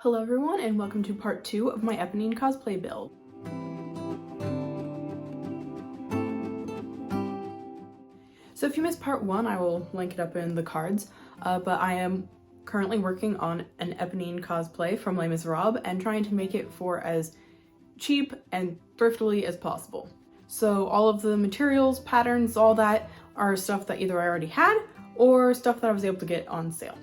Hello everyone and welcome to part 2 of my Eponine cosplay build. So if you missed part 1, I will link it up in the cards, but I am currently working on an Eponine cosplay from Les Miserables and trying to make it for as cheap and thriftily as possible. So all of the materials, patterns, all that are stuff that either I already had or stuff that I was able to get on sale.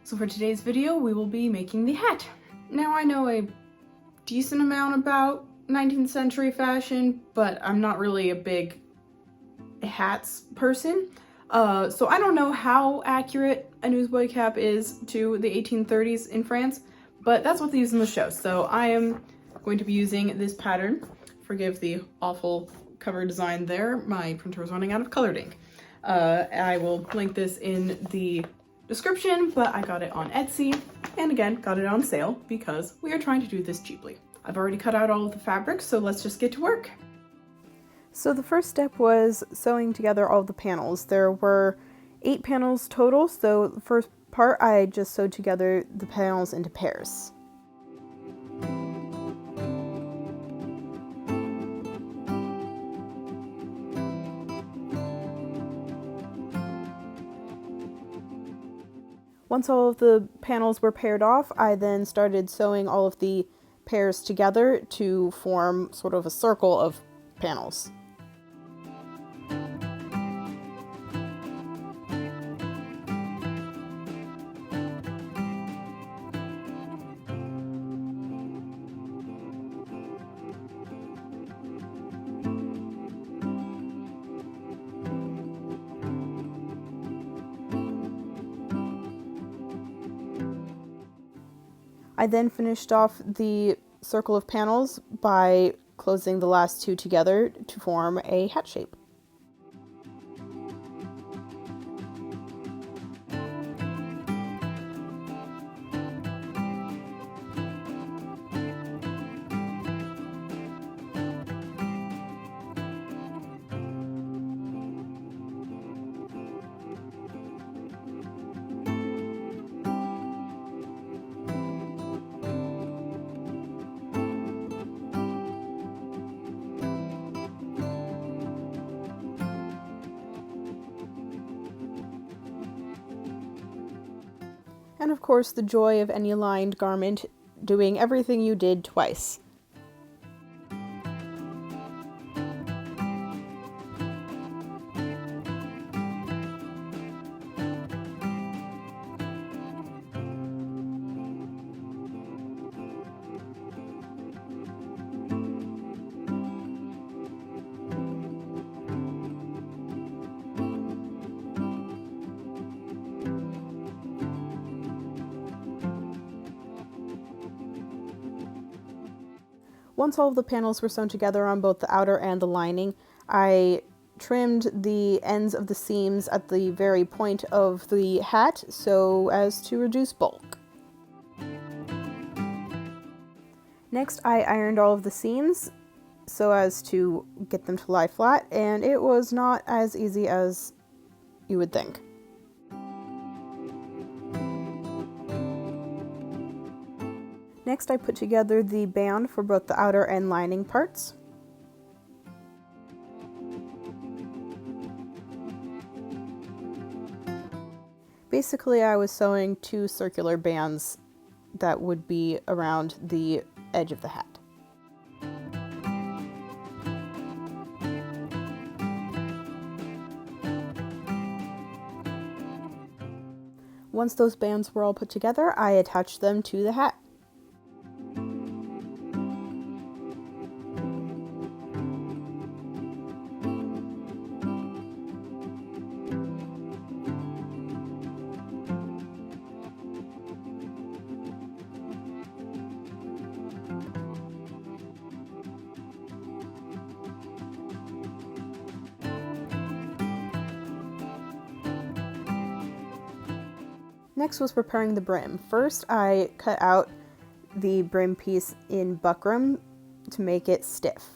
So for today's video, we will be making the hat. Now I know a decent amount about 19th century fashion, but I'm not really a big hats person. So I don't know how accurate a newsboy cap is to the 1830s in France, but that's what they use in the show. So I am going to be using this pattern. Forgive the awful cover design there. My printer was running out of colored ink. I will link this in the description, but I got it on Etsy and again got it on sale because we are trying to do this cheaply. I've already cut out all of the fabrics, so let's just get to work. So the first step was sewing together all the panels. There were 8 panels total, so the first part I just sewed together the panels into pairs. Once all of the panels were paired off, I then started sewing all of the pairs together to form sort of a circle of panels. I then finished off the circle of panels by closing the last 2 together to form a hat shape. And of course, the joy of any lined garment, doing everything you did twice. Once all of the panels were sewn together on both the outer and the lining, I trimmed the ends of the seams at the very point of the hat so as to reduce bulk. Next, I ironed all of the seams so as to get them to lie flat, and it was not as easy as you would think. Next, I put together the band for both the outer and lining parts. Basically, I was sewing 2 circular bands that would be around the edge of the hat. Once those bands were all put together, I attached them to the hat. Next was preparing the brim. First, I cut out the brim piece in buckram to make it stiff.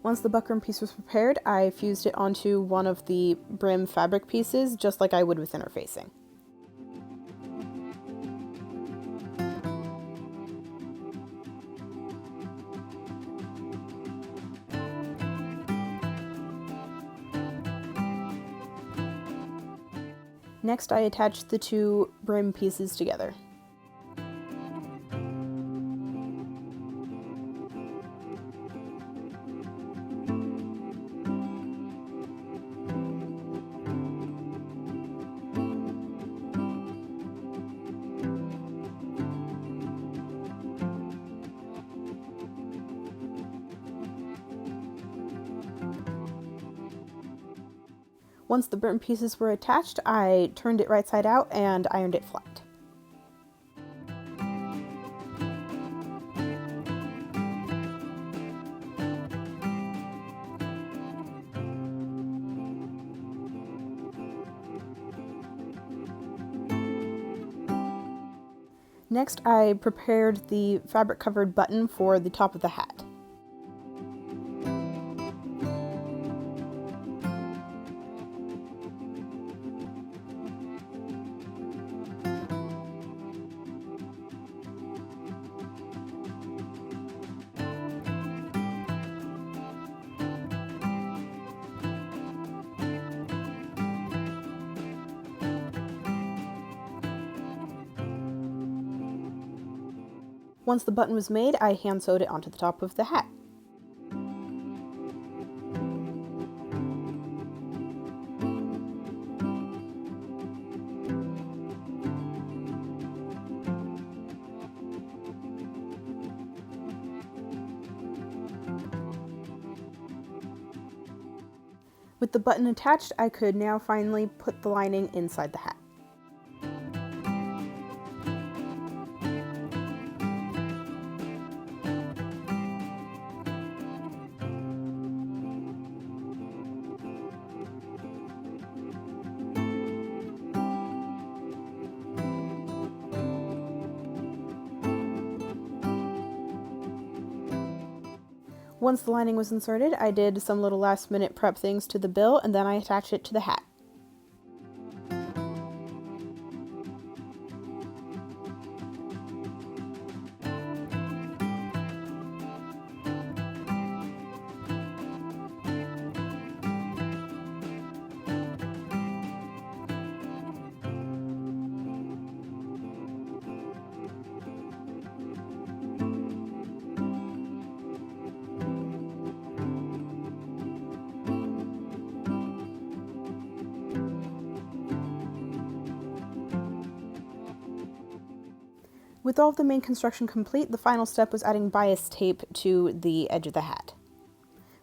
Once the buckram piece was prepared, I fused it onto one of the brim fabric pieces, just like I would with interfacing. Next, I attached the two brim pieces together. Once the brim pieces were attached, I turned it right side out and ironed it flat. Next, I prepared the fabric covered button for the top of the hat. Once the button was made, I hand sewed it onto the top of the hat. With the button attached, I could now finally put the lining inside the hat. Once the lining was inserted, I did some little last minute prep things to the bill, and then I attached it to the hat. With all of the main construction complete, the final step was adding bias tape to the edge of the hat.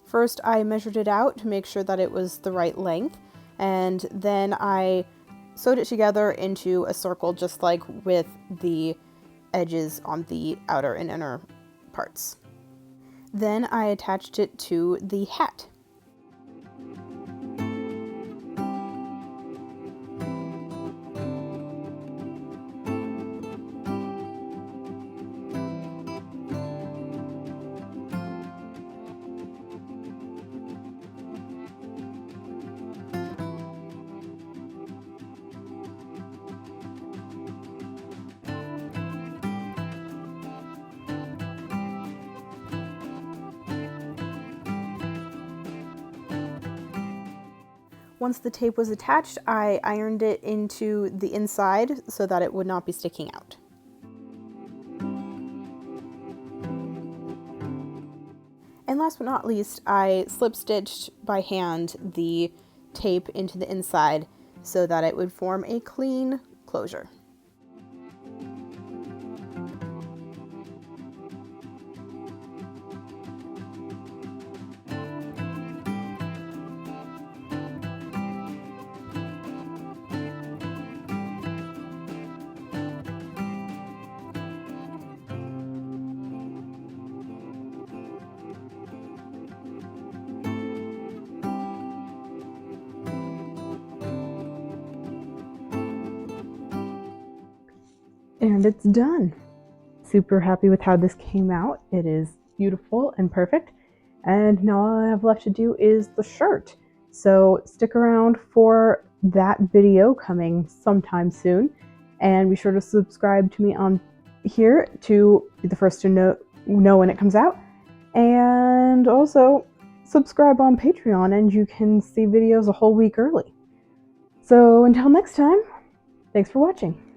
First, I measured it out to make sure that it was the right length, and then I sewed it together into a circle just like with the edges on the outer and inner parts. Then I attached it to the hat. Once the tape was attached, I ironed it into the inside so that it would not be sticking out. And last but not least, I slip stitched by hand the tape into the inside so that it would form a clean closure. And it's done. Super happy with how this came out. It is beautiful and perfect. And now all I have left to do is the shirt. So stick around for that video coming sometime soon, and be sure to subscribe to me on here to be the first to know when it comes out, and also subscribe on Patreon and you can see videos a whole week early. So until next time, thanks for watching.